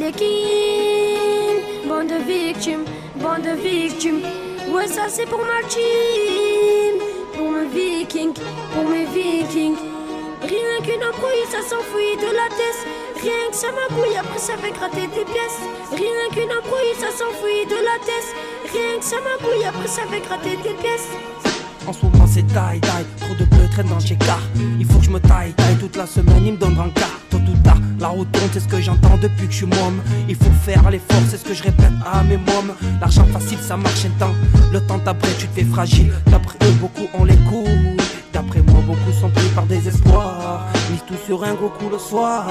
les kings. Bande de victimes. Ouais, ça c'est pour ma team. Pour mes vikings. Rien qu'une embrouille, ça s'enfuit de la tête. Rien que ça m'embrouille, après ça fait gratter des pièces. Rien qu'une embrouille, ça s'enfuit de la tête. Rien que ça m'embrouille, après ça fait gratter des pièces. En ce moment c'est tie-dye, trop de bleus traînent dans chez car. Il faut que je me taille-taille toute la semaine, il me donne un quart. Tôt ou tard, la route tourne, c'est ce que j'entends depuis que je suis môme. Il faut faire l'effort, c'est ce que je répète à mes mômes. L'argent facile ça marche un temps, le temps d'après tu te fais fragile. D'après eux beaucoup ont les couilles, d'après moi beaucoup sont pris par désespoir. Mise tout sur un gros coup le soir,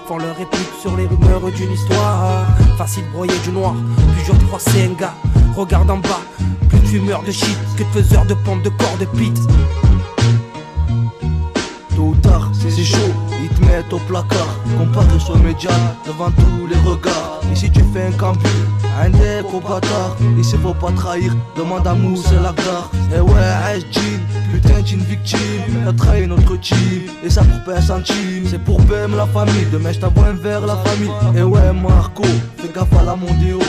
font leur réplique sur les rumeurs d'une histoire. Facile broyer du noir, plusieurs fois c'est un gars. Regarde en bas, plus de fumeurs de shit que de faiseurs de pompes de corps de pit. Tôt ou tard, c'est chaud, ils te mettent au placard. Comparé sur les médias, devant tous les regards. Et si tu fais un campus, un deck au bâtard. Ici faut pas trahir, demande à Mousse et Lagdar. Eh ouais, Jean, putain t'es une victime. T'as trahi notre team, et ça pour pas un centime. C'est pour BM la famille, demain j't'envoie un verre la famille. Eh ouais Marco, fais gaffe à la mondéo.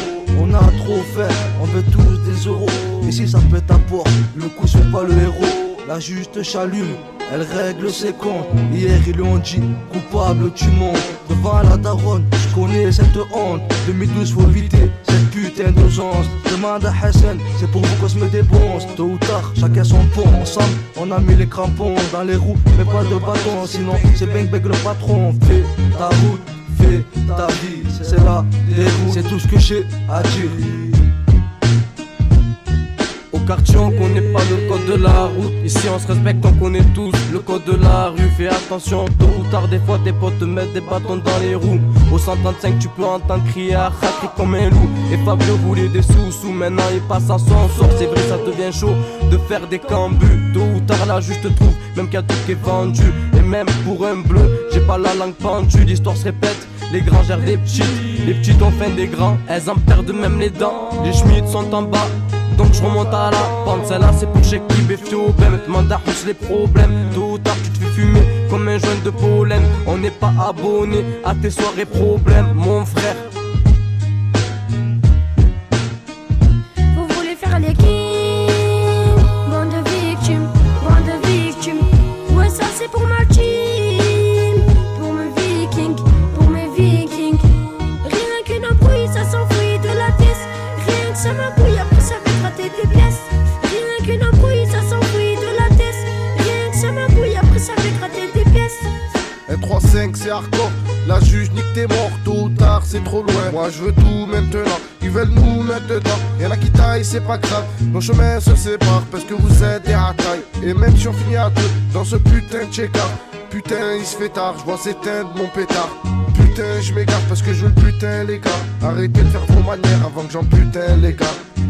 On a trop fait, on veut tous des euros. Et si ça pète à porte, le coup c'est pas le héros. La juste chalume, elle règle ses comptes. Hier ils lui ont dit, coupable tu montes. Devant la daronne, je connais cette honte. 2012 faut éviter cette putain d'urgence. Demande à Hassan, c'est pour vous qu'on se met des bronzes. Tôt ou tard, chacun son pont. Ensemble, on a mis les crampons dans les roues, mais pas de bâton. Sinon c'est bang bang le patron. Fais ta route, fais ta vie, c'est la déroute. C'est tout ce que j'ai à dire. Au quartier on connaît pas le code de la route. Ici on se respecte, on connaît tous le code de la rue. Fais attention, tôt ou tard des fois tes potes te mettent des bâtons dans les roues. Au 135 tu peux entendre crier à Khatri comme un loup. Et Fabio voulait des sous, maintenant il passe à son sort. C'est vrai ça devient chaud de faire des cambus. Tôt ou tard là juste te trouve, même qu'il y a tout qui est vendu. Et même pour un bleu, j'ai pas la langue pendue. L'histoire se répète, les grands gèrent des petites. Les petites ont faim des grands, elles en perdent même les dents. Les schmitts sont en bas, donc je remonte à la pente. Celle-là c'est pour check qui béfie au bem. Demande à Housse les problèmes. Tôt ou tard tu te fais fumer comme un joint de pollen. On n'est pas abonné à tes soirées problèmes, mon frère. Vous voulez faire les kings. Bande de victimes. Ouais, ça c'est pour ma team. Pour mes vikings. Rien qu'une embrouille, ça s'enfuit de la tête. Rien que ça m'embrouille, après ça fait gratter des pièces. Rien qu'une embrouille, ça s'enfuit de la tête. Rien que ça m'embrouille, après ça fait gratter des pièces. N35 c'est hardcore, la juge nique t'es mort. Tôt ou tard c'est trop loin, moi je veux tout maintenant. Ils veulent nous mettre dedans, y'en a qui taillent c'est pas grave. Nos chemins se séparent parce que vous êtes des racailles. Et même si on finit à deux dans ce putain de check-up, putain il se fait tard, je vois s'éteindre mon pétard. Putain je m'égare parce que je veux le putain les gars. Arrêtez de faire vos manières avant que j'en putain les gars.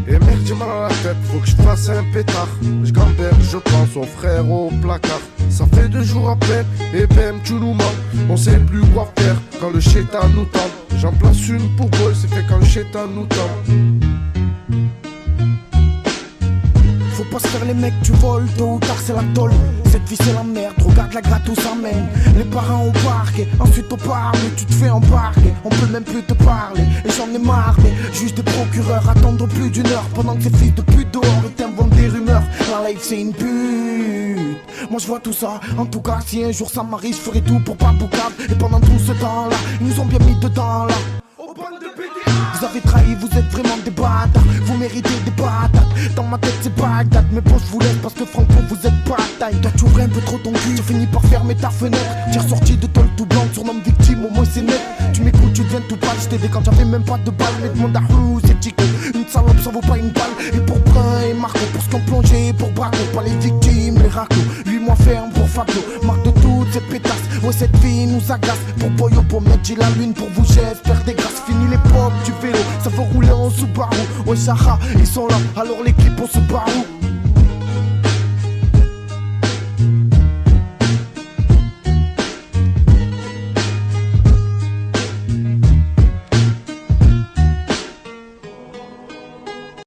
Et merde j'ai mal à la tête, faut que je fasse un pétard. Je gamberge, je pense au frère au placard. Ça fait 2 jours à peine, et bam tu nous manques. On sait plus quoi faire quand le chétan nous tente. J'en place une pour bol, c'est fait quand le chétan nous tente. Faut pas se faire les mecs, tu voles, tôt ou tard c'est la tôle. Cette vie c'est la merde, regarde la gratte où ça mène. Les parents au parquet, ensuite on parle, tu te fais embarquer. On peut même plus te parler, et j'en ai marre. Mais juge des procureurs, attendre plus d'1 heure pendant que ces fils de pute dehors et t'inventent des rumeurs. La life c'est une pute. Moi je vois tout ça, en tout cas si un jour ça m'arrive, je ferai tout pour pas boucable. Et pendant tout ce temps là, ils nous ont bien mis dedans là. Vous avez trahi, vous êtes vraiment des bâtards. Vous méritez des bâtards. Dans ma tête c'est Bagdad. Mais bon je vous laisse parce que franco vous êtes pas taille. Toi tu ouvres un peu trop ton cul, tu finis par fermer ta fenêtre. T'es ressorti de tôle tout blanc, surnomme victime, au moins c'est net. Tu m'écoutes, tu deviens tout pâle. J't'ai dit quand j'avais même pas de balle. Mais demande à Hlou, c'est Tico. Une salope ça vaut pas une balle. Et pour Brun et Marco, pour ce qu'on plongeait, pour Braco. Pas les victimes, les raclos. 8 mois ferme pour Fabio. Marque de toutes ces pétasses. Ouais cette vie nous agace. Pour Boyo, pour mettre j'ai la lune. Pour vous j'espère des grâces. Fini l'époque du vélo, ça veut rouler en Subaru. Ouais Sarah, ils sont là, alors l'équipe on se barre où?